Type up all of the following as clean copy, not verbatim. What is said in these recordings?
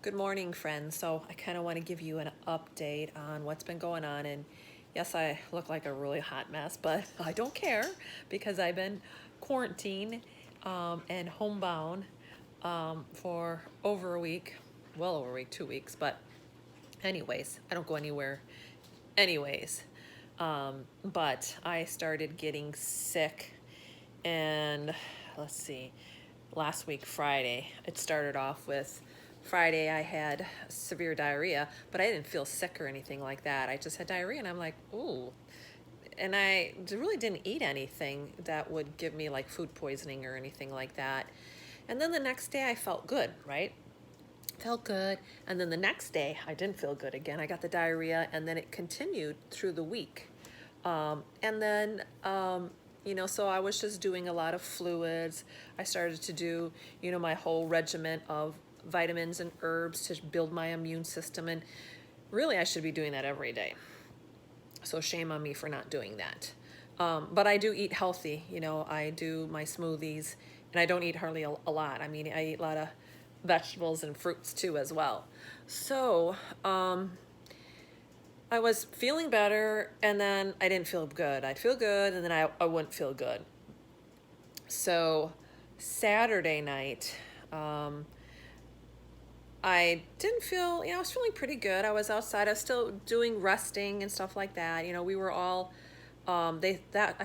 Good morning, friends. So I kind of want to give you an update on what's been going on. And yes, I look like a really hot mess, but I don't care because I've been quarantined and homebound for over a week, well over a week, 2 weeks. But anyways, I don't go anywhere anyways. But I started getting sick and let's see, last week, Friday, it started off with Friday I had severe diarrhea, but I didn't feel sick or anything like that. I just had diarrhea and I'm like, ooh. And I really didn't eat anything that would give me like food poisoning or anything like that. And then the next day I felt good, right? Felt good. And then the next day I didn't feel good again. I got the diarrhea and then it continued through the week. And then, so I was just doing a lot of fluids. I started to do, my whole regimen of vitamins and herbs to build my immune system. And really, I should be doing that every day. So shame on me for not doing that. But I do eat healthy. I do my smoothies, and I don't eat hardly a lot. I mean, I eat a lot of vegetables and fruits too as well. So, I was feeling better, and then I didn't feel good. I'd feel good, and then I wouldn't feel good. So Saturday night, I didn't feel, I was feeling pretty good. I was outside. I was still doing resting and stuff like that. We were all, I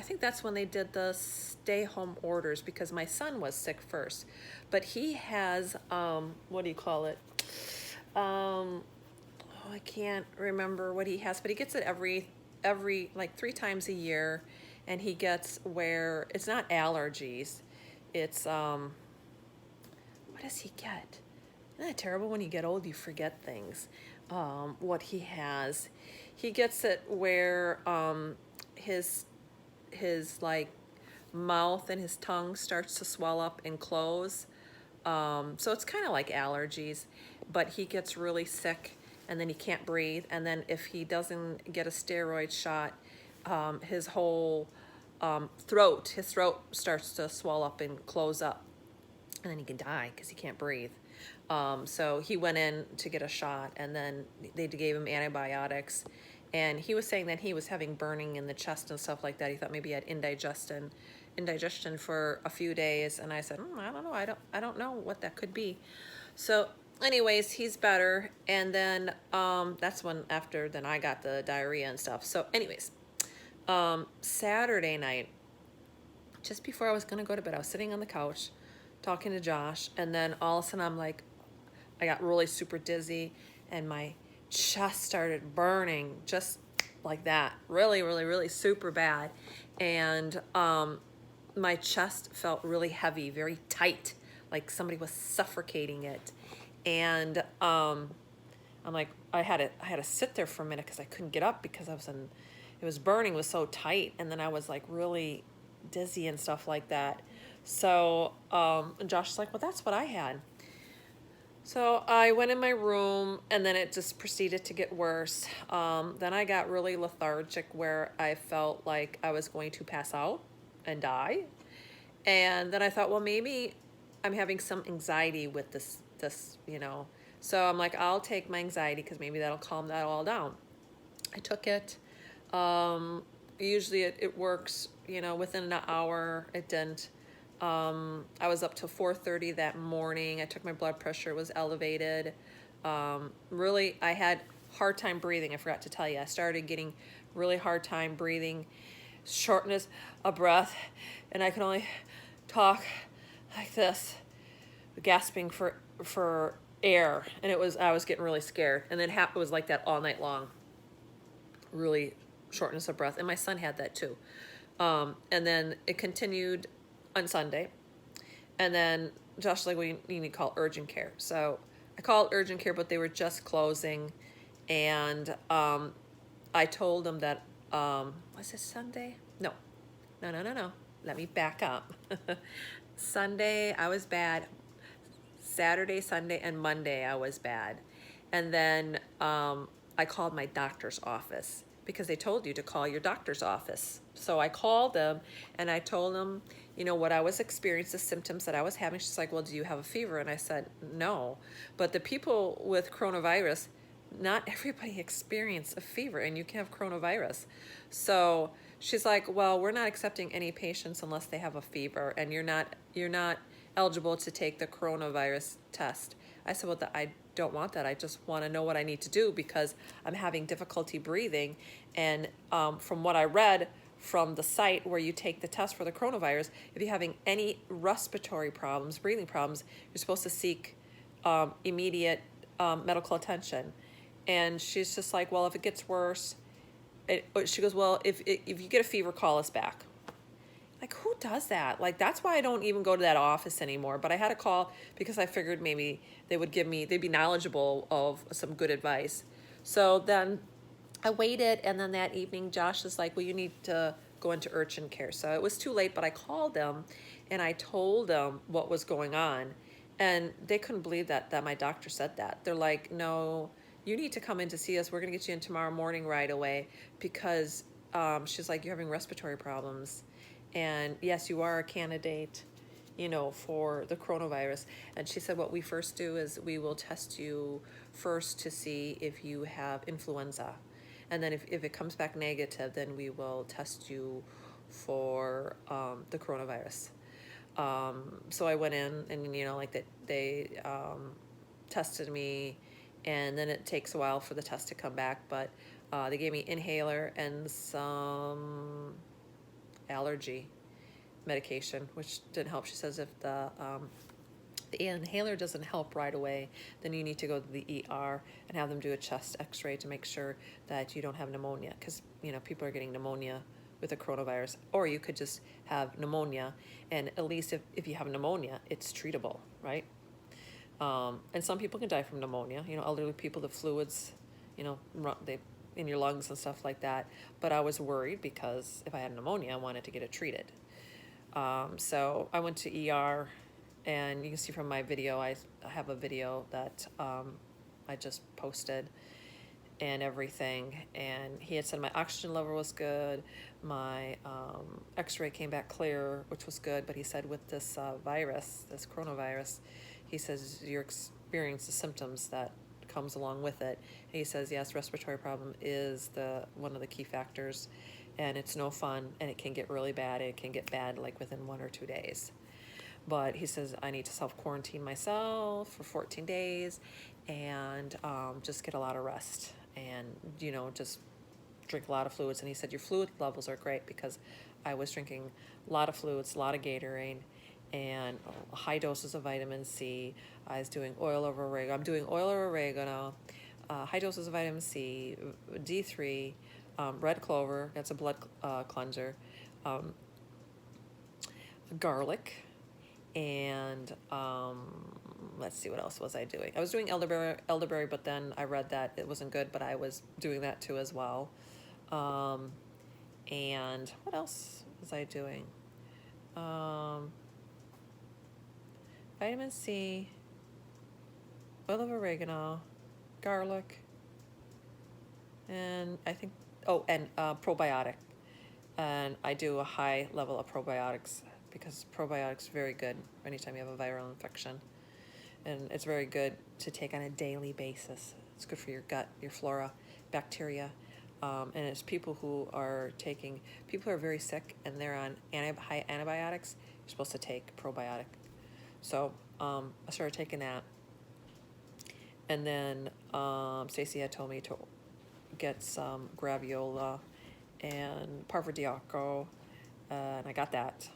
think that's when they did the stay home orders because my son was sick first. But he has, what do you call it? I can't remember what he has, but he gets it every like 3 times a year, and he gets where it's not allergies, it's what does he get? Isn't that terrible when you get old, you forget things? What he has, he gets it where his like mouth and his tongue starts to swell up and close. So it's kind of like allergies, but he gets really sick and then he can't breathe. And then if he doesn't get a steroid shot, his whole his throat starts to swell up and close up. And then he can die because he can't breathe. So he went in to get a shot, and then they gave him antibiotics. And he was saying that he was having burning in the chest and stuff like that. He thought maybe he had indigestion for a few days. And I said, I don't know. I don't know what that could be. So anyways, he's better. And then that's when then I got the diarrhea and stuff. So anyways, Saturday night, just before I was going to go to bed, I was sitting on the couch talking to Josh. And then all of a sudden I got really super dizzy and my chest started burning just like that. Really, really, really super bad. And my chest felt really heavy, very tight, like somebody was suffocating it. And I'm like, I had to sit there for a minute because I couldn't get up because it was burning, it was so tight. And then I was like really dizzy and stuff like that. So Josh was like, well, that's what I had. So I went in my room, and then it just proceeded to get worse. Then I got really lethargic where I felt like I was going to pass out and die. And then I thought, well, maybe I'm having some anxiety with this. So I'm like, I'll take my anxiety because maybe that'll calm that all down. I took it. Usually it works, within an hour. It didn't. I was up till 4:30 that morning. I took my blood pressure, it was elevated. Really, I had hard time breathing. I forgot to tell you. I started getting really hard time breathing, shortness of breath, and I could only talk like this, gasping for air. And I was getting really scared. And then it was like that all night long. Really shortness of breath. And my son had that too. And then it continued on Sunday, and then Josh was like, well, you need to call urgent care. So I called urgent care, but they were just closing, and I told them that was it Sunday? No. Let me back up. Sunday I was bad. Saturday, Sunday, and Monday I was bad, and then I called my doctor's office because they told you to call your doctor's office. So I called them and I told them, you know, what I was experiencing, the symptoms that I was having. She's like, well, do you have a fever? And I said, no. But the people with coronavirus, not everybody experience a fever, and you can have coronavirus. So she's like, well, we're not accepting any patients unless they have a fever, and you're not eligible to take the coronavirus test. I said, well, I don't want that. I just want to know what I need to do because I'm having difficulty breathing. And from what I read from the site where you take the test for the coronavirus, if you're having any respiratory problems, breathing problems, you're supposed to seek immediate medical attention. And she's just like, well, if it gets worse, she goes, well, if you get a fever, call us back. Like, who does that? Like, that's why I don't even go to that office anymore. But I had a call because I figured maybe they'd be knowledgeable of some good advice. So then I waited, and then that evening, Josh is like, well, you need to go into urgent care. So it was too late, but I called them, and I told them what was going on. And they couldn't believe that my doctor said that. They're like, no, you need to come in to see us. We're going to get you in tomorrow morning right away because she's like, you're having respiratory problems. And yes, you are a candidate, you know, for the coronavirus. And she said, what we first do is we will test you first to see if you have influenza. And then if it comes back negative, then we will test you for the coronavirus. So I went in and, you know, like they tested me, and then it takes a while for the test to come back. But they gave me inhaler and some allergy medication, which didn't help. She says if the inhaler doesn't help right away, then you need to go to the ER and have them do a chest x-ray to make sure that you don't have pneumonia, because, you know, people are getting pneumonia with the coronavirus. Or you could just have pneumonia, and at least if you have pneumonia, it's treatable, right? And some people can die from pneumonia, you know, elderly people, the fluids, you know, they in your lungs and stuff like that. But I was worried because if I had pneumonia, I wanted to get it treated. So I went to ER, and you can see from my video, I have a video that I just posted and everything. And he had said my oxygen level was good, my x-ray came back clear, which was good. But he said with this virus, this coronavirus, he says you're experiencing the symptoms that comes along with it. And he says, yes, respiratory problem is one of the key factors, and it's no fun, and it can get really bad. It can get bad like within 1 or 2 days. But he says I need to self-quarantine myself for 14 days and just get a lot of rest and, you know, just drink a lot of fluids. And he said your fluid levels are great, because I was drinking a lot of fluids, a lot of Gatorade, and high doses of vitamin C. I was doing oil of oregano. I'm doing oil of oregano, high doses of vitamin C, D3, red clover, that's a blood cleanser, garlic, and let's see, what else was I doing? I was doing elderberry, but then I read that it wasn't good, but I was doing that too as well. And what else was I doing? Vitamin C, oil of oregano, garlic, and I think, and probiotic. And I do a high level of probiotics, because probiotics are very good anytime you have a viral infection. And it's very good to take on a daily basis. It's good for your gut, your flora, bacteria. And it's people who are very sick and they're on high antibiotics, you're supposed to take probiotic. So I started taking that. And then Stacy had told me to get some graviola and parvadiaco, and I got that.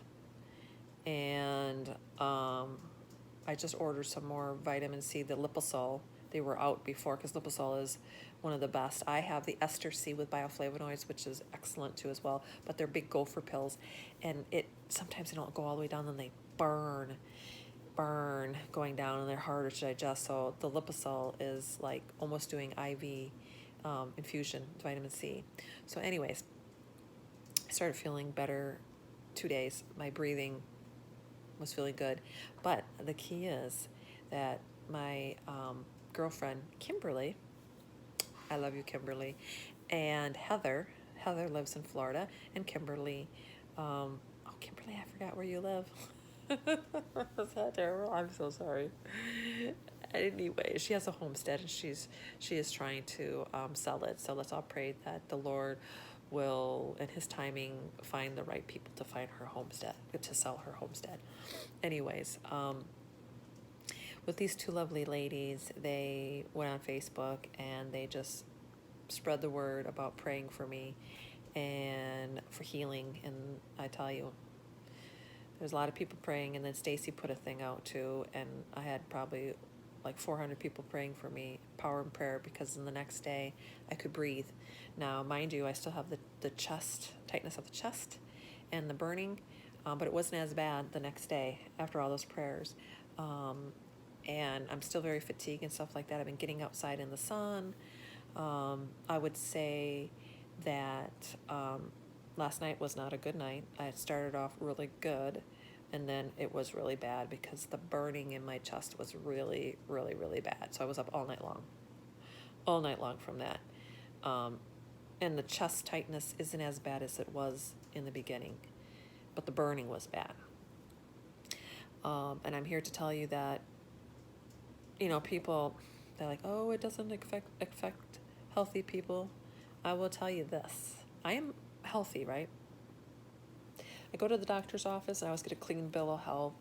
And I just ordered some more vitamin C, the Liposol. They were out before, because Liposol is one of the best. I have the Ester C with bioflavonoids, which is excellent too as well, but they're big gopher pills, and sometimes they don't go all the way down, and they burn going down, and they're harder to digest. So the Liposol is like almost doing IV infusion vitamin C. So anyways, I started feeling better 2 days. My breathing was feeling good. But the key is that my girlfriend, Kimberly, I love you, Kimberly, and Heather lives in Florida, and Kimberly, Kimberly, I forgot where you live. Was that terrible? I'm so sorry. Anyway, she has a homestead, and she is trying to sell it. So let's all pray that the Lord will, in His timing, find the right people to find her homestead, to sell her homestead. Anyways, with these two lovely ladies, they went on Facebook and they just spread the word about praying for me and for healing. And I tell you, there's a lot of people praying. And then Stacy put a thing out too, and I had probably like 400 people praying for me, power in prayer, because in the next day I could breathe. Now, mind you, I still have the chest, tightness of the chest and the burning, but it wasn't as bad the next day after all those prayers. And I'm still very fatigued and stuff like that. I've been getting outside in the sun. I would say that last night was not a good night. I had started off really good, and then it was really bad because the burning in my chest was really, really, really bad. So I was up all night long from that. And the chest tightness isn't as bad as it was in the beginning, but the burning was bad. And I'm here to tell you that, people, they're like, oh, it doesn't affect healthy people. I will tell you this. I am healthy, right? I go to the doctor's office and I always get a clean bill of health.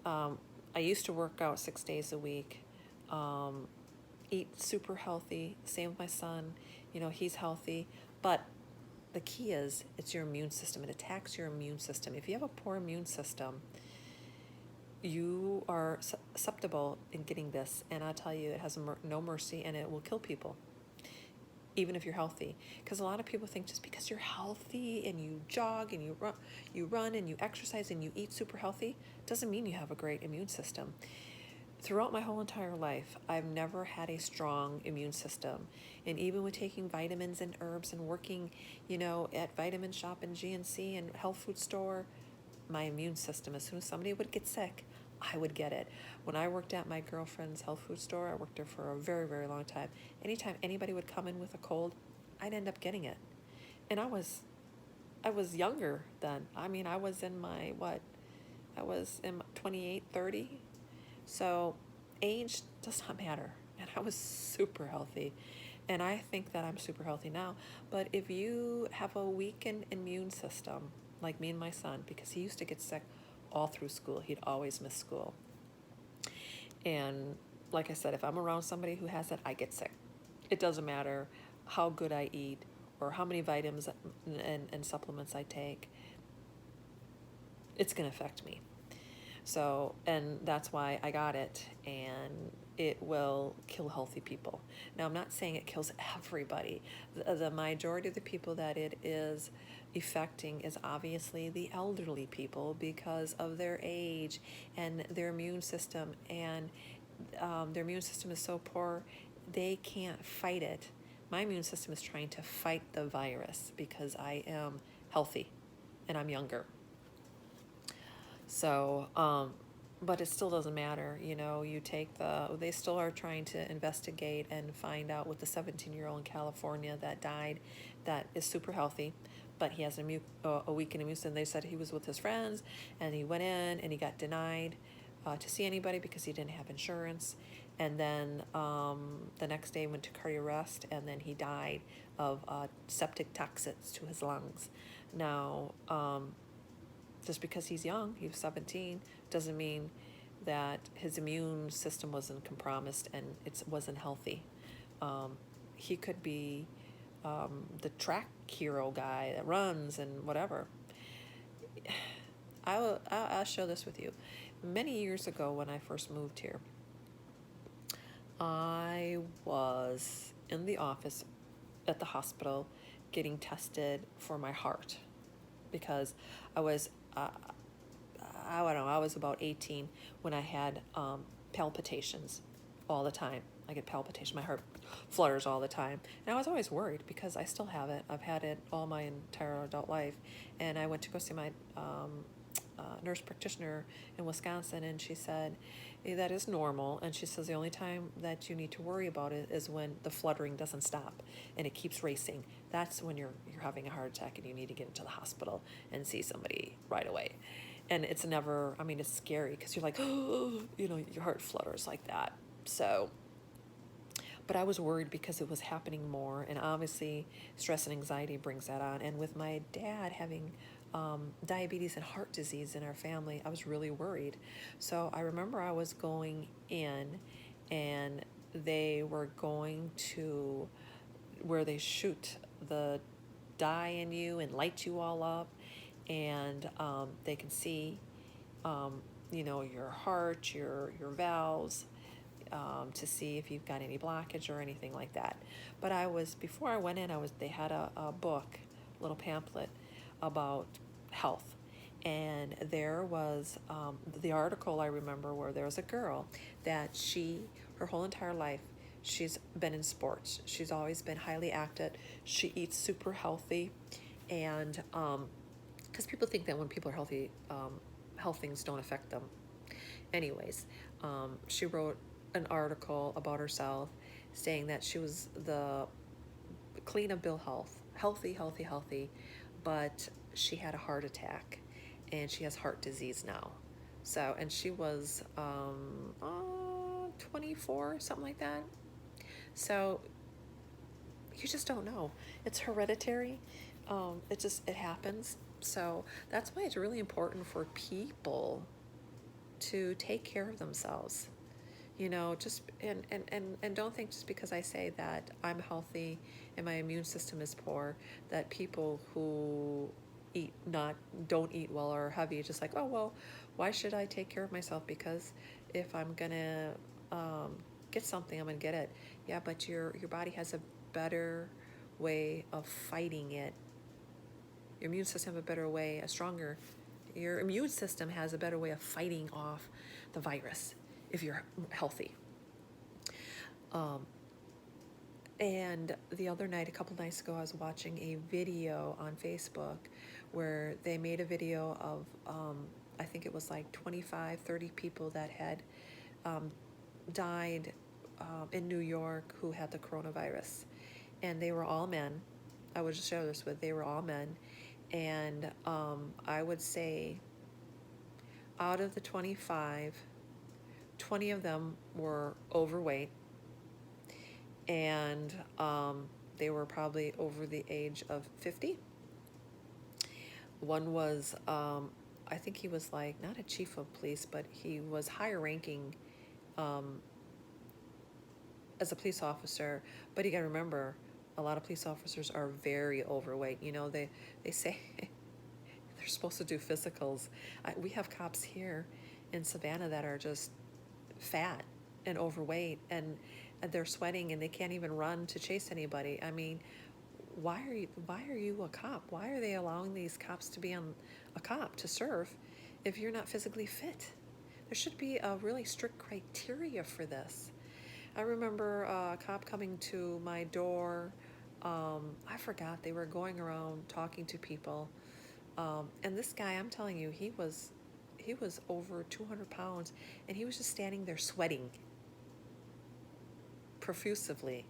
I used to work out 6 days a week, eat super healthy. Same with my son. He's healthy. But the key is it's your immune system. It attacks your immune system. If you have a poor immune system, you are susceptible in getting this. And I tell you, it has no mercy, and it will kill people, even if you're healthy. Because a lot of people think just because you're healthy and you jog and you run and you exercise and you eat super healthy doesn't mean you have a great immune system. Throughout my whole entire life, I've never had a strong immune system. And even with taking vitamins and herbs and working, at Vitamin Shop and GNC and health food store, my immune system, as soon as somebody would get sick, I would get it. When I worked at my girlfriend's health food store, I worked there for a very, very long time. Anytime anybody would come in with a cold, I'd end up getting it. And I was younger then. I was in my, I was in 28, 30. So age does not matter. And I was super healthy. And I think that I'm super healthy now. But if you have a weakened immune system, like me and my son, because he used to get sick all through school. He'd always miss school. And like I said, if I'm around somebody who has it, I get sick. It doesn't matter how good I eat or how many vitamins and supplements I take. It's going to affect me. So, and that's why I got it, and it will kill healthy people. Now, I'm not saying it kills everybody. The majority of the people that it is affecting is obviously the elderly people because of their age and their immune system, and their immune system is so poor, they can't fight it. My immune system is trying to fight the virus because I am healthy and I'm younger. So, but it still doesn't matter. You take they still are trying to investigate and find out with the 17-year-old in California that died, that is super healthy, but he has a weakened immune system. They said he was with his friends and he went in and he got denied to see anybody because he didn't have insurance. And then the next day went to cardiac arrest, and then he died of septic toxins to his lungs. Now, just because he's young, he was 17, doesn't mean that his immune system wasn't compromised and it wasn't healthy. He could be the track hero guy that runs and whatever. I'll share this with you. Many years ago when I first moved here, I was in the office at the hospital getting tested for my heart because I was, I don't know, I was about 18 when I had palpitations all the time. I get palpitations, my heart flutters all the time. And I was always worried because I still have it. I've had it all my entire adult life. And I went to go see my nurse practitioner in Wisconsin, and she said, that is normal. And she says the only time that you need to worry about it is when the fluttering doesn't stop and it keeps racing. That's when you're having a heart attack and you need to get into the hospital and see somebody right away. And it's never, I mean, it's scary because you're like, oh, your heart flutters like that. So, but I was worried because it was happening more, and obviously stress and anxiety brings that on. And with my dad having diabetes and heart disease in our family, I was really worried. So I remember I was going in, and they were going to where they shoot the dye in you and light you all up, and they can see, your heart, your valves, to see if you've got any blockage or anything like that. But before I went in, they had a book, a little pamphlet about health. And there was the article, I remember, where there was a girl that her whole entire life, she's been in sports. She's always been highly active. She eats super healthy. And because people think that when people are healthy, health things don't affect them. Anyways, she wrote an article about herself saying that she was the clean of bill health, healthy, but she had a heart attack and she has heart disease now. So, and she was 24, something like that. So you just don't know. It's hereditary. It happens. So that's why it's really important for people to take care of themselves. Just and don't think just because I say that I'm healthy and my immune system is poor, that people who don't eat well or are heavy, just like, oh well, why should I take care of myself? Because if I'm gonna get something, I'm gonna get it. Yeah, but your body has a better way of fighting it. Your immune system has a better way, your immune system has a better way of fighting off the virus if you're healthy. And the other night, a couple nights ago, I was watching a video on Facebook where they made a video of, I think it was like 25, 30 people that had died in New York who had the coronavirus. And they were all men. I would just share this with, they were all men. And I would say out of the 25, 20 of them were overweight, and they were probably over the age of 50. One was, I think he was like, not a chief of police, but he was higher ranking as a police officer. But you gotta remember, a lot of police officers are very overweight. They say they're supposed to do physicals. We have cops here in Savannah that are just fat and overweight, and they're sweating and they can't even run to chase anybody. I mean, why are you a cop? Why are they allowing these cops to be on a cop to serve if you're not physically fit? There should be a really strict criteria for this. I remember a cop coming to my door. I forgot, they were going around talking to people, and this guy, I'm telling you, he was over 200 pounds, and he was just standing there sweating profusely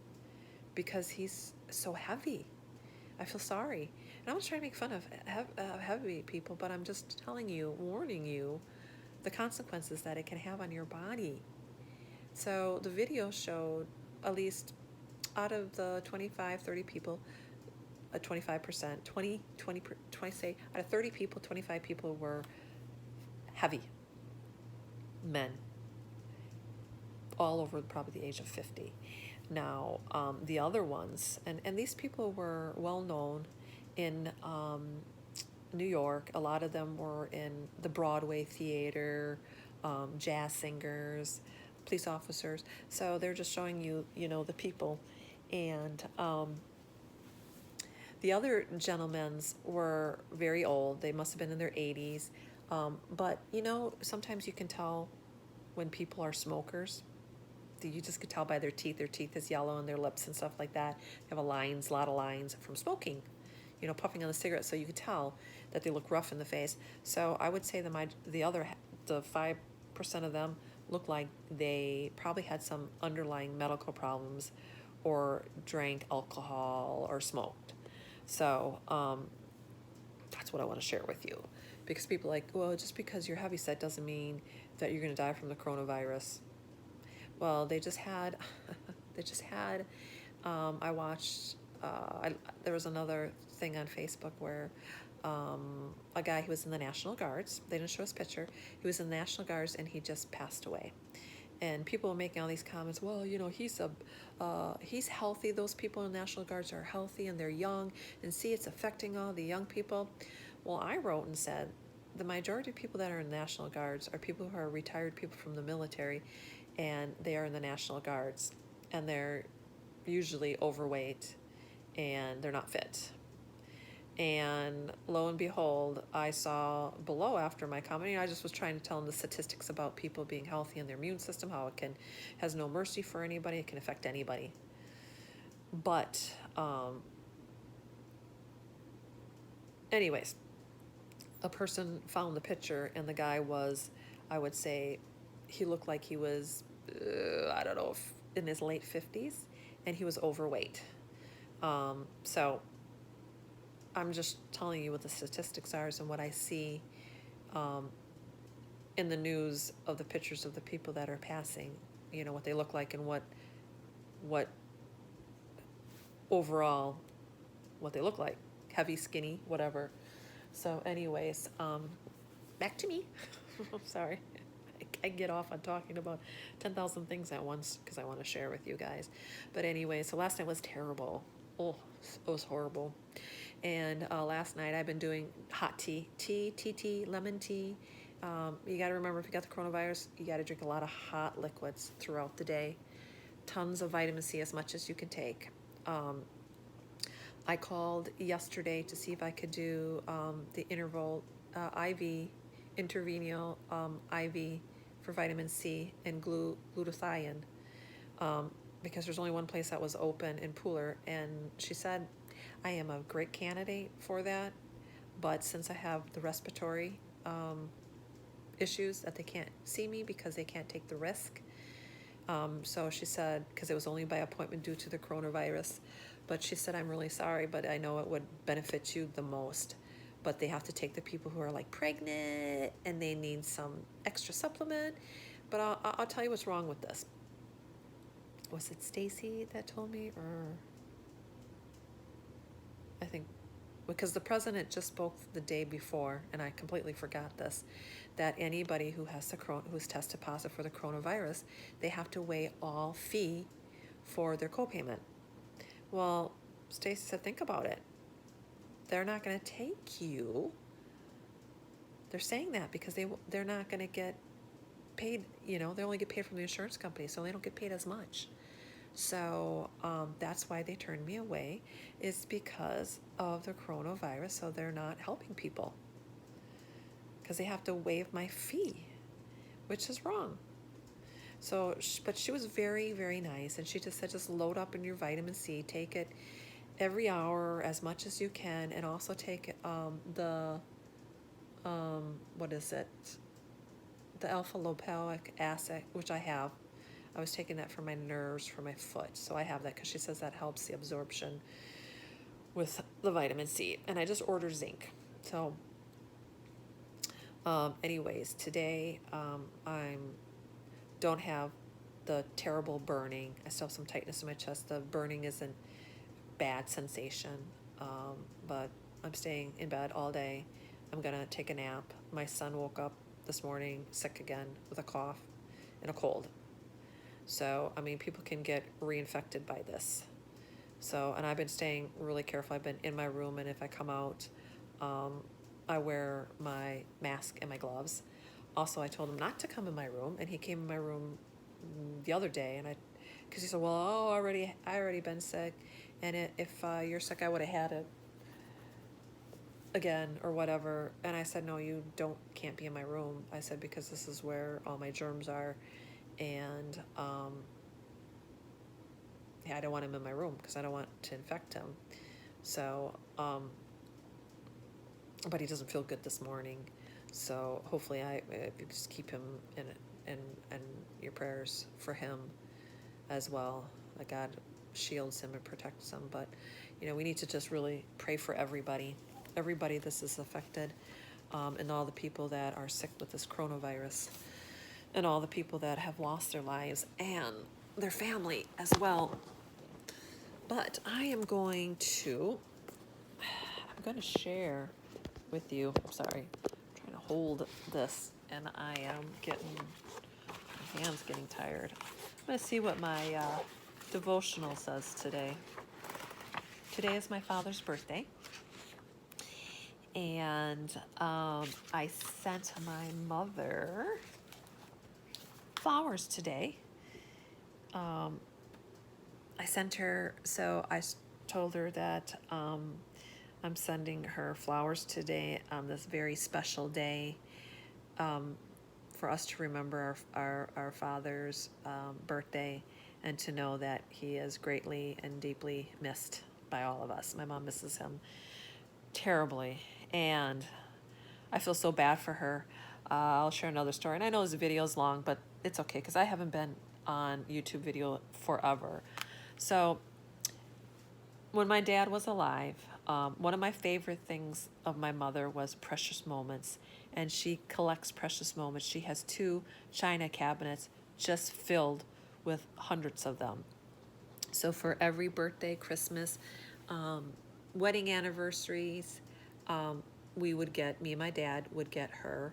because he's so heavy. I feel sorry. And I'm not trying to make fun of heavy people, but I'm just telling you, warning you, the consequences that it can have on your body. So the video showed at least out of the 25, 30 people, 25%, 20, say, out of 30 people, 25 people were heavy men, all over probably the age of 50. Now, the other ones, and these people were well known in New York. A lot of them were in the Broadway theater, jazz singers, police officers. So they're just showing you, the people. And the other gentlemen's were very old. They must have been in their 80s. But, sometimes you can tell when people are smokers. You just could tell by their teeth. Their teeth is yellow and their lips and stuff like that. They have a lot of lines from smoking. puffing on the cigarette, so you could tell that they look rough in the face. So I would say the 5% of them look like they probably had some underlying medical problems or drank alcohol or smoked. So that's what I want to share with you. Because people are like, well, just because you're heavyset doesn't mean that you're going to die from the coronavirus. Well, they just had, I watched, there was another thing on Facebook where a guy who was in the National Guards, they didn't show his picture, he was in the National Guards and he just passed away. And people were making all these comments, well, he's healthy. Those people in the National Guards are healthy and they're young. And see, it's affecting all the young people. Well, I wrote and said, the majority of people that are in the National Guards are people who are retired people from the military, and they are in the National Guards. And they're usually overweight and they're not fit. And lo and behold, I saw below after my comment, I just was trying to tell them the statistics about people being healthy and their immune system, how it has no mercy for anybody, it can affect anybody. But anyways, a person found the picture and the guy was, I would say, he looked like he was, I don't know, if in his late 50s, and he was overweight. So I'm just telling you what the statistics are and what I see in the news of the pictures of the people that are passing, what they look like and what overall, what they look like, heavy, skinny, whatever. So anyways, back to me. Sorry. I get off on talking about 10,000 things at once because I want to share with you guys. But anyway, so last night was terrible. Oh, it was horrible. And last night I've been doing hot tea, lemon tea. You got to remember, if you got the coronavirus, you got to drink a lot of hot liquids throughout the day. Tons of vitamin C, as much as you can take. I called yesterday to see if I could do the intravenous IV for vitamin C and glutathione, because there's only one place that was open in Pooler, and she said I am a great candidate for that, but since I have the respiratory issues, that they can't see me because they can't take the risk. So she said, because it was only by appointment due to the coronavirus, but she said, I'm really sorry, but I know it would benefit you the most. But they have to take the people who are like pregnant and they need some extra supplement. But I'll tell you what's wrong with this. Was it Stacy that told me, or I think, because the president just spoke the day before, and I completely forgot this, that anybody who has who's tested positive for the coronavirus, they have to waive all fee for their copayment. Well, Stacy said, think about it. They're not going to take you. They're saying that because they're not going to get paid. They only get paid from the insurance company, so they don't get paid as much. So that's why they turned me away, is because of the coronavirus. So they're not helping people because they have to waive my fee, which is wrong. So, but she was very, very nice, and she just said, just load up in your vitamin C, take it every hour as much as you can, and also take the alpha lipoic acid, which I have. I was taking that for my nerves, for my foot, so I have that because she says that helps the absorption with the vitamin C, and I just ordered zinc. So anyways, today I don't have the terrible burning. I still have some tightness in my chest. The burning isn't bad sensation, but I'm staying in bed all day. I'm gonna take a nap. My son woke up this morning sick again with a cough and a cold. So, people can get reinfected by this. So, and I've been staying really careful. I've been in my room, and if I come out, I wear my mask and my gloves. Also, I told him not to come in my room, and he came in my room the other day, and because he said, well, I already been sick, and if you're sick, I would have had it again or whatever. And I said, no, you can't be in my room. I said, because this is where all my germs are, and I don't want him in my room because I don't want to infect him. So but he doesn't feel good this morning. So hopefully, if you just keep him in your prayers for him as well. That God shields him and protects him. But we need to just really pray for everybody this is affected, and all the people that are sick with this coronavirus, and all the people that have lost their lives and their family as well. But I'm going to share with you. I'm sorry, I'm trying to hold this, and I am my hand's getting tired. I'm going to see what my devotional says today. Today is my father's birthday, and I sent my mother flowers today. I sent her, so I told her that I'm sending her flowers today on this very special day, for us to remember our father's birthday, and to know that he is greatly and deeply missed by all of us. My mom misses him terribly, and I feel so bad for her. I'll share another story, and I know this video is long, but it's okay because I haven't been on YouTube video forever. So when my dad was alive, one of my favorite things of my mother was precious moments, and she collects precious moments. She has 2 china cabinets just filled with hundreds of them. So for every birthday, Christmas, wedding anniversaries, me and my dad would get her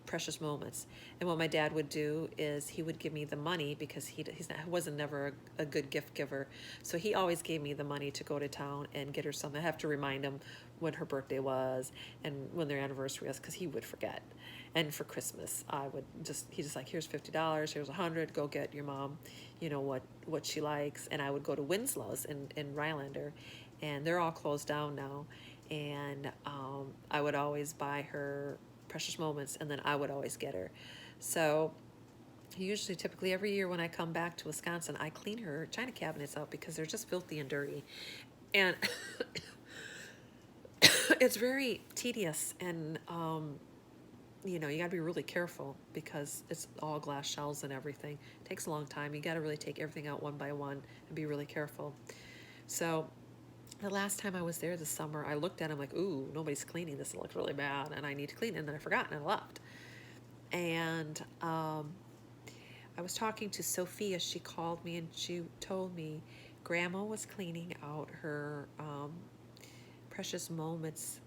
precious moments. And what my dad would do is he would give me the money, because he wasn't never a good gift giver. So he always gave me the money to go to town and get her something. I have to remind him when her birthday was and when their anniversary was, because he would forget. And for Christmas, he's just like, here's $50, here's $100, go get your mom, what she likes. And I would go to Winslow's in Rhinelander, and they're all closed down now. And I would always buy her precious moments, and then I would always get her. So typically every year when I come back to Wisconsin, I clean her china cabinets out because they're just filthy and dirty. And it's very tedious, and you gotta be really careful because it's all glass shelves and everything. It takes a long time. You gotta really take everything out one by one and be really careful. So the last time I was there this summer, I looked at him like, ooh, nobody's cleaning this. It looks really bad, and I need to clean it. And then I forgot, and I left. And I was talking to Sophia. She called me, and she told me Grandma was cleaning out her Precious Moments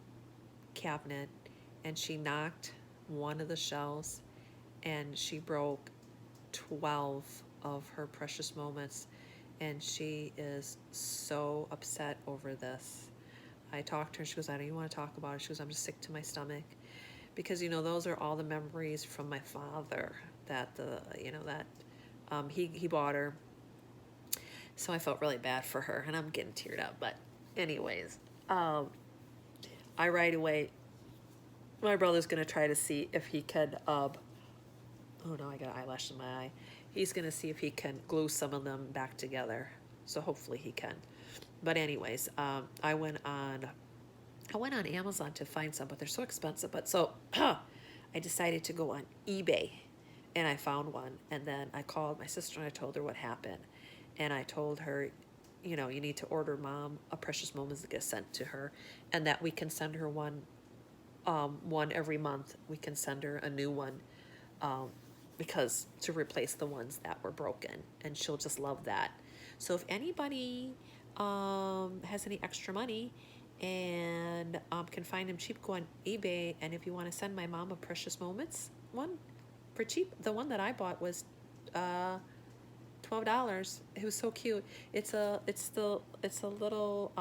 cabinet, and she knocked one of the shelves, and she broke 12 of her Precious Moments. And she is so upset over this. I talked to her. She goes, I don't even want to talk about it. She goes, I'm just sick to my stomach. Because, those are all the memories from my father that he bought her. So I felt really bad for her, and I'm getting teared up. But anyways, I right away, my brother's going to try to see if he can, oh no, I got an eyelash in my eye. He's going to see if he can glue some of them back together. So hopefully he can. But anyways, I went on Amazon to find some, but they're so expensive. But so I decided to go on eBay, and I found one. And then I called my sister, and I told her what happened. And I told her, you need to order Mom a Precious Moments to get sent to her, and that we can send her one every month. We can send her a new one, because to replace the ones that were broken, and she'll just love that. So if anybody has any extra money and can find them cheap, go on eBay. And if you want to send my mom a Precious Moments one for cheap, the one that I bought was $12. It was so cute. It's a little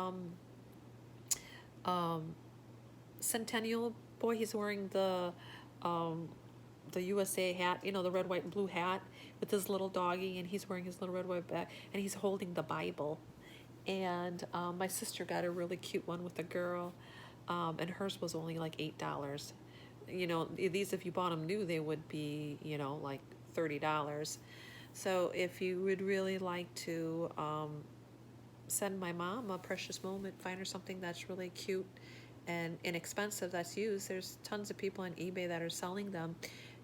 Centennial boy. He's wearing the USA hat, the red, white, and blue hat with his little doggy, and he's wearing his little red, white bag, and he's holding the Bible. And my sister got a really cute one with a girl, and hers was only like $8. These, if you bought them new, they would be, like $30. So if you would really like to send my mom a precious moment, find her something that's really cute and inexpensive that's used. There's tons of people on eBay that are selling them,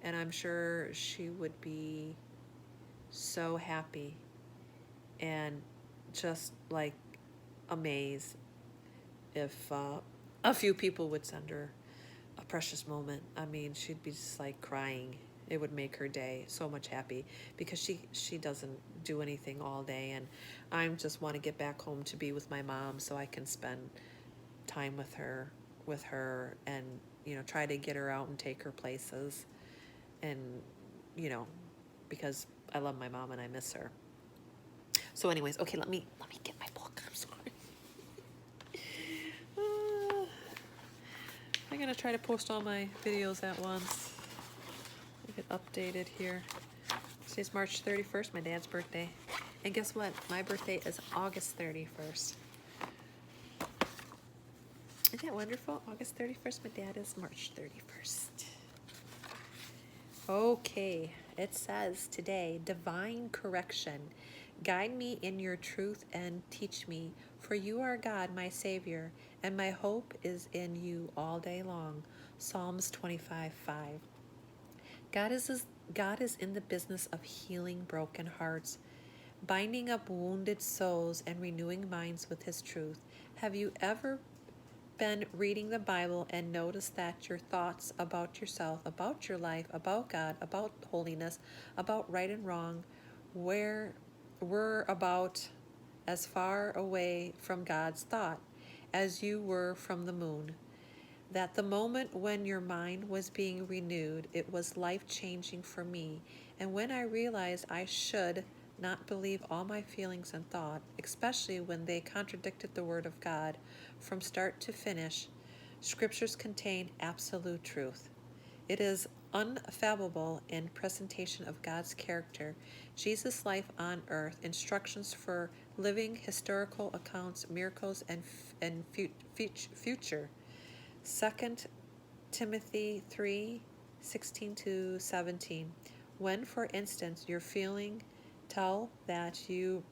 and I'm sure she would be so happy and just like amazed if a few people would send her a precious moment. I mean, she'd be just like crying. It would make her day so much happy, because she doesn't do anything all day, and I just want to get back home to be with my mom so I can spend time with her and try to get her out and take her places, and you know because I love my mom and I miss her. So anyways, okay, let me get my book. I'm sorry. I'm gonna try to post all my videos at once. Get updated here. Today's March 31st, my dad's birthday. And guess what? My birthday is August 31st. Isn't that wonderful? August 31st, my dad is March 31st. Okay, it says today, divine correction. Guide me in your truth and teach me, for you are God, my Savior, and my hope is in you all day long. Psalms 25:5. God is in the business of healing broken hearts, binding up wounded souls, and renewing minds with his truth. Have you ever been reading the Bible and noticed that your thoughts about yourself, about your life, about God, about holiness, about right and wrong, were about as far away from God's thought as you were from the moon? That the moment when your mind was being renewed, it was life-changing for me. And when I realized I should not believe all my feelings and thought, especially when they contradicted the Word of God from start to finish, scriptures contain absolute truth. It is unfathomable in presentation of God's character, Jesus' life on earth, instructions for living, historical accounts, miracles, and future. 2 Timothy 3:16-17. When, for instance, you're feeling tell that you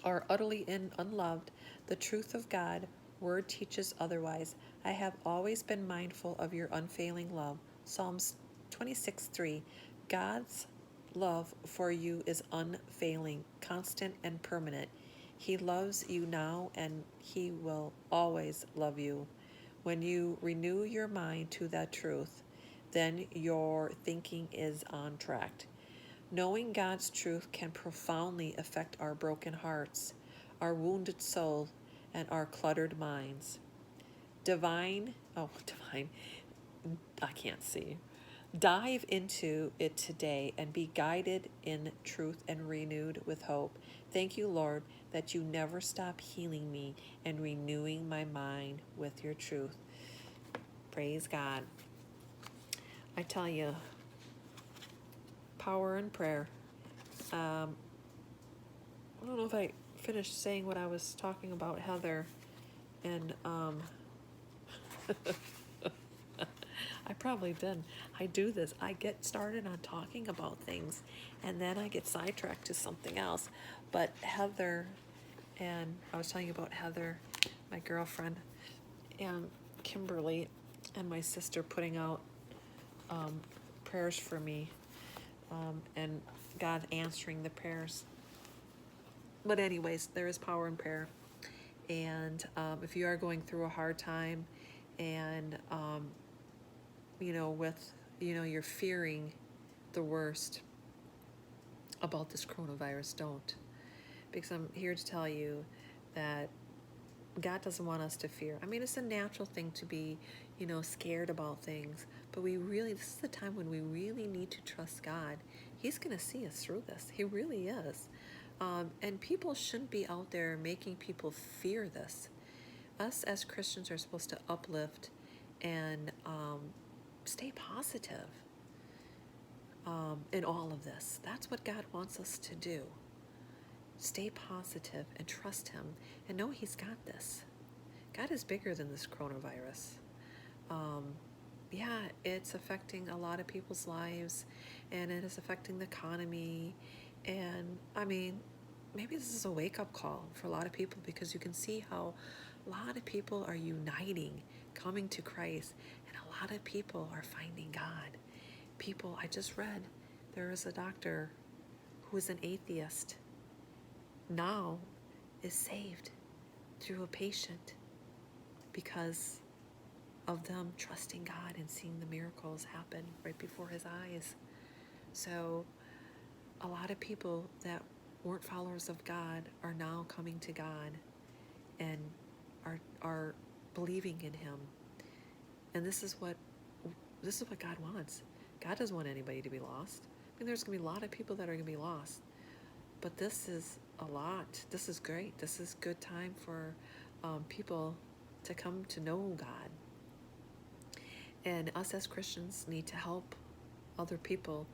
are utterly unloved, the truth of God word teaches otherwise. I have always been mindful of your unfailing love. Psalms 26:3. God's love for you is unfailing, constant, and permanent. He loves you now, and he will always love you. When you renew your mind to that truth, then your thinking is on track. Knowing God's truth can profoundly affect our broken hearts, our wounded soul, and our cluttered minds. Divine, I can't see. Dive into it today and be guided in truth and renewed with hope. Thank you, Lord, that you never stop healing me and renewing my mind with your truth. Praise God. I tell you, power in prayer. I don't know if I finished saying what I was talking about Heather, and I probably didn't. I do this. I get started on talking about things, and then I get sidetracked to something else. But Heather, and I was telling you about Heather, my girlfriend, and Kimberly, and my sister putting out prayers for me, and God answering the prayers. But anyways, there is power in prayer. And if you are going through a hard time, and you're fearing the worst about this coronavirus, don't. Because I'm here to tell you that God doesn't want us to fear. I mean, it's a natural thing to be, scared about things. But this is the time when we really need to trust God. He's going to see us through this. He really is. And people shouldn't be out there making people fear this. Us as Christians are supposed to uplift and stay positive in all of this. That's what God wants us to do. Stay positive and trust him and know he's got this. God is bigger than this coronavirus. It's affecting a lot of people's lives, and it is affecting the economy. And I mean, maybe this is a wake-up call for a lot of people, because you can see how A lot of people are uniting, coming to Christ, and a lot of people are finding God. People, I just read, there is a doctor who is an atheist, now is saved through a patient because of them trusting God and seeing the miracles happen right before his eyes. So a lot of people that weren't followers of God are now coming to God and are believing in him. And this is what God wants. God doesn't want anybody to be lost. I mean, there's going to be a lot of people that are going to be lost. But this is a lot. This is great. This is good time for people to come to know God. And us as Christians need to help other people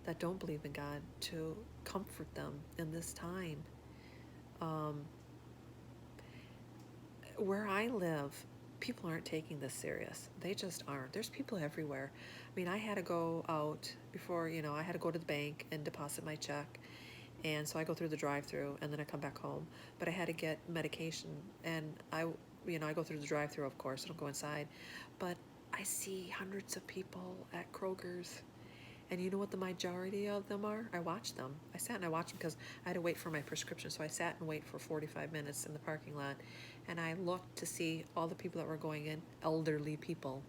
that don't believe in God to comfort them in this time. Where I live, people aren't taking this serious. They just aren't. There's people everywhere. I mean, I had to go out before, I had to go to the bank and deposit my check. And so I go through the drive-through and then I come back home. But I had to get medication, and I go through the drive-through, of course. I don't go inside. But I see hundreds of people at Kroger's. And you know what the majority of them are? I watch them. I sat and I watched them because I had to wait for my prescription. So I sat and waited for 45 minutes in the parking lot. And I looked to see all the people that were going in. Elderly people.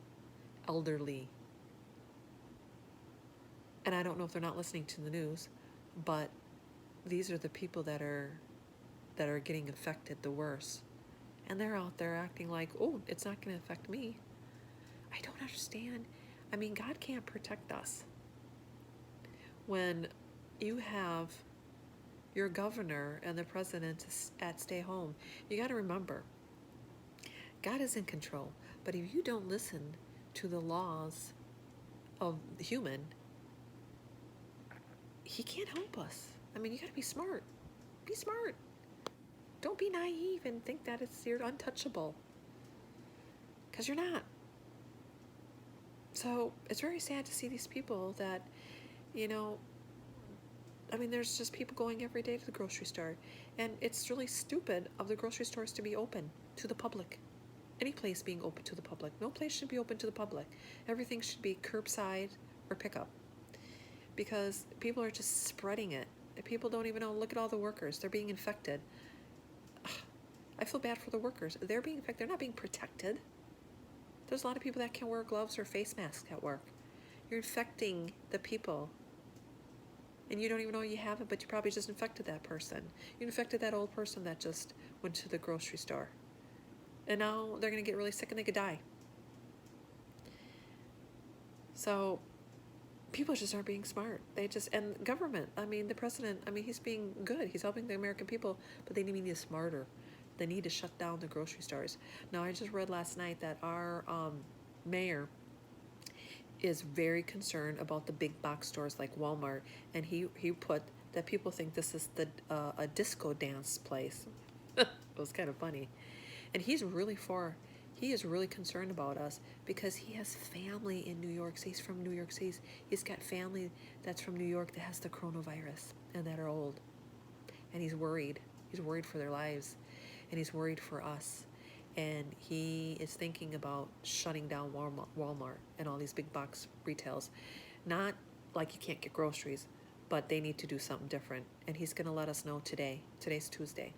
Elderly. And I don't know if they're not listening to the news, but these are the people that are getting affected the worst. And they're out there acting like, oh, it's not going to affect me. I don't understand. I mean, God can't protect us. When you have your governor and the president at stay home, you got to remember, God is in control. But if you don't listen to the laws of the human, he can't help us. I mean, you got to be smart. Be smart. Don't be naive and think that you're untouchable, because you're not. So it's very sad to see these people that, I mean, there's just people going every day to the grocery store, and it's really stupid of the grocery stores to be open to the public. Any place being open to the public. No place should be open to the public. Everything should be curbside or pickup, because people are just spreading it. People don't even know. Look at all the workers. They're being infected. I feel bad for the workers. They're being infected. They're not being protected. There's a lot of people that can't wear gloves or face masks at work. You're infecting the people. And you don't even know you have it, but you probably just infected that person. You infected that old person that just went to the grocery store. And now they're going to get really sick and they could die. So people just aren't being smart. And government, I mean, the president, I mean, he's being good. He's helping the American people, but they need to be smarter. They need to shut down the grocery stores. Now, I just read last night that our mayor is very concerned about the big box stores like Walmart, and he put that people think this is a disco dance place. It was kind of funny. And he is really concerned about us because he has family in New York. He's from New York City. He's got family that's from New York that has the coronavirus and that are old. And he's worried. He's worried for their lives. And he's worried for us. And he is thinking about shutting down Walmart and all these big box retails. Not like you can't get groceries, but they need to do something different. And he's going to let us know today. Today's Tuesday.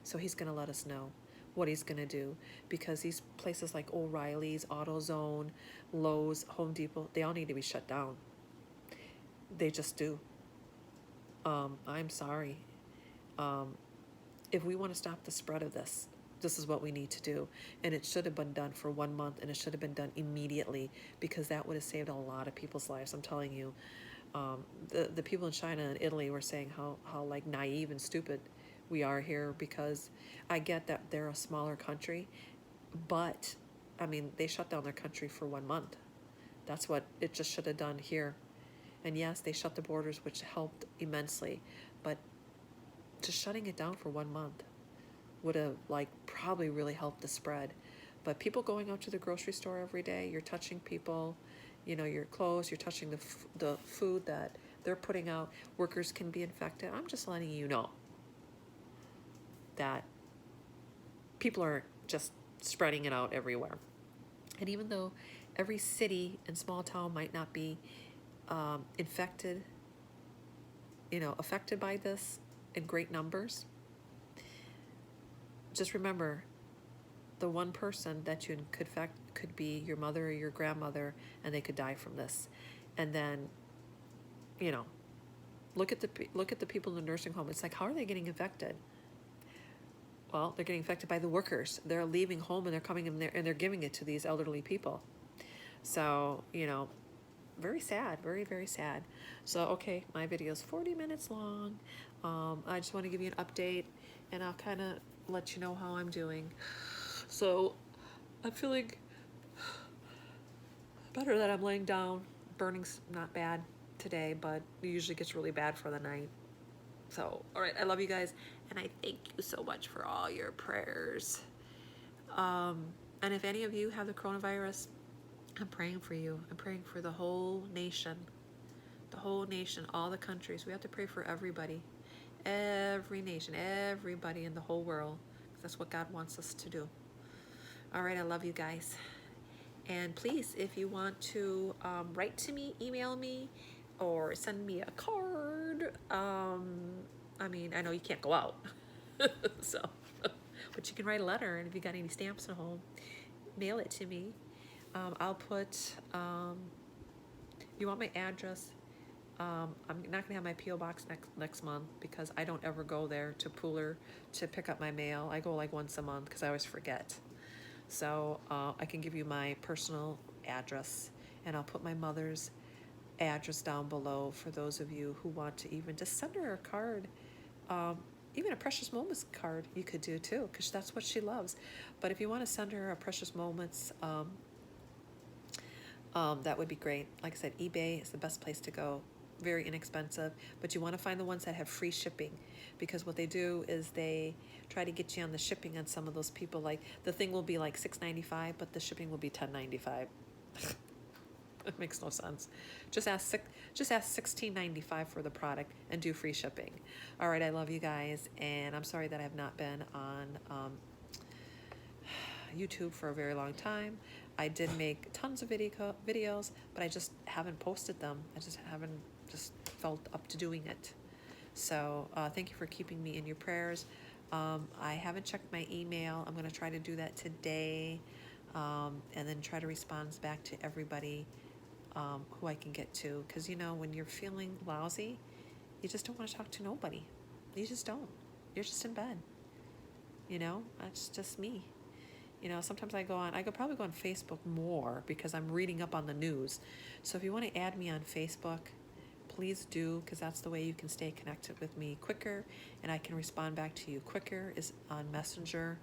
So he's going to let us know what he's going to do, because these places like O'Reilly's, AutoZone, Lowe's, Home Depot, they all need to be shut down. They just do. I'm sorry. If we want to stop the spread of this is what we need to do. And it should have been done for 1 month, and it should have been done immediately, because that would have saved a lot of people's lives. I'm telling you, the people in China and Italy were saying how like naive and stupid we are here, because I get that they're a smaller country, but I mean, they shut down their country for 1 month. That's what it just should have done here. And yes, they shut the borders, which helped immensely, but just shutting it down for 1 month would have probably really helped the spread. But people going out to the grocery store every day, you're touching people, your clothes, you're touching the food that they're putting out. Workers can be infected. I'm just letting you know that people are just spreading it out everywhere. And even though every city and small town might not be infected, affected by this in great numbers, just remember the one person that you could infect could be your mother or your grandmother, and they could die from this. And then, look at the people in the nursing home. It's like, how are they getting infected? Well, they're getting infected by the workers. They're leaving home and they're coming in there and they're giving it to these elderly people. So, very sad, very, very sad. So, okay, my video is 40 minutes long. I just want to give you an update, and I'll kind of let you know how I'm doing. So, I'm feeling better that I'm laying down. Burning's not bad today, but it usually gets really bad for the night. So, all right, I love you guys, and I thank you so much for all your prayers. And if any of you have the coronavirus, I'm praying for you. I'm praying for the whole nation, all the countries. We have to pray for everybody, every nation, everybody in the whole world. That's what God wants us to do. All right, I love you guys. And please, if you want to write to me, email me, or send me a card. I know you can't go out, so, but you can write a letter, and if you got any stamps at home, mail it to me. I'll put, you want my address? I'm not gonna have my P.O. box next month because I don't ever go there to Pooler to pick up my mail. I go like once a month because I always forget. So I can give you my personal address, and I'll put my mother's address down below for those of you who want to even just send her a card. Even a Precious Moments card you could do too, because that's what she loves. But if you want to send her a Precious Moments, that would be great. Like I said, eBay is the best place to go. Very inexpensive, but you want to find the ones that have free shipping, because what they do is they try to get you on the shipping on some of those people. Like the thing will be like $6.95, but the shipping will be $10.95. It makes no sense. Just ask $16.95 for the product and do free shipping. All right, I love you guys, and I'm sorry that I have not been on YouTube for a very long time. I did make tons of videos, but I just haven't posted them. I just haven't felt up to doing it. So thank you for keeping me in your prayers. I haven't checked my email. I'm going to try to do that today, and then try to respond back to everybody who I can get to. Because, when you're feeling lousy, you just don't want to talk to nobody. You just don't. You're just in bed. That's just me. Sometimes I probably go on Facebook more because I'm reading up on the news. So if you want to add me on Facebook, please do, because that's the way you can stay connected with me quicker, and I can respond back to you quicker is on Messenger.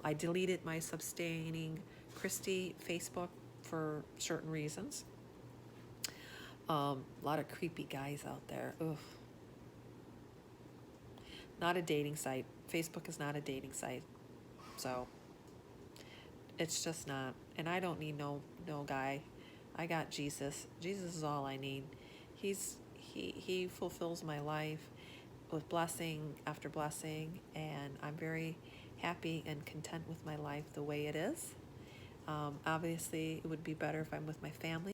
I deleted my Sustaining Christy Facebook for certain reasons. A lot of creepy guys out there. Ugh. Not a dating site. Facebook is not a dating site. So it's just not. And I don't need no guy. I got Jesus. Jesus is all I need. He fulfills my life with blessing after blessing, and I'm very happy and content with my life the way it is. Obviously, it would be better if I'm with my family.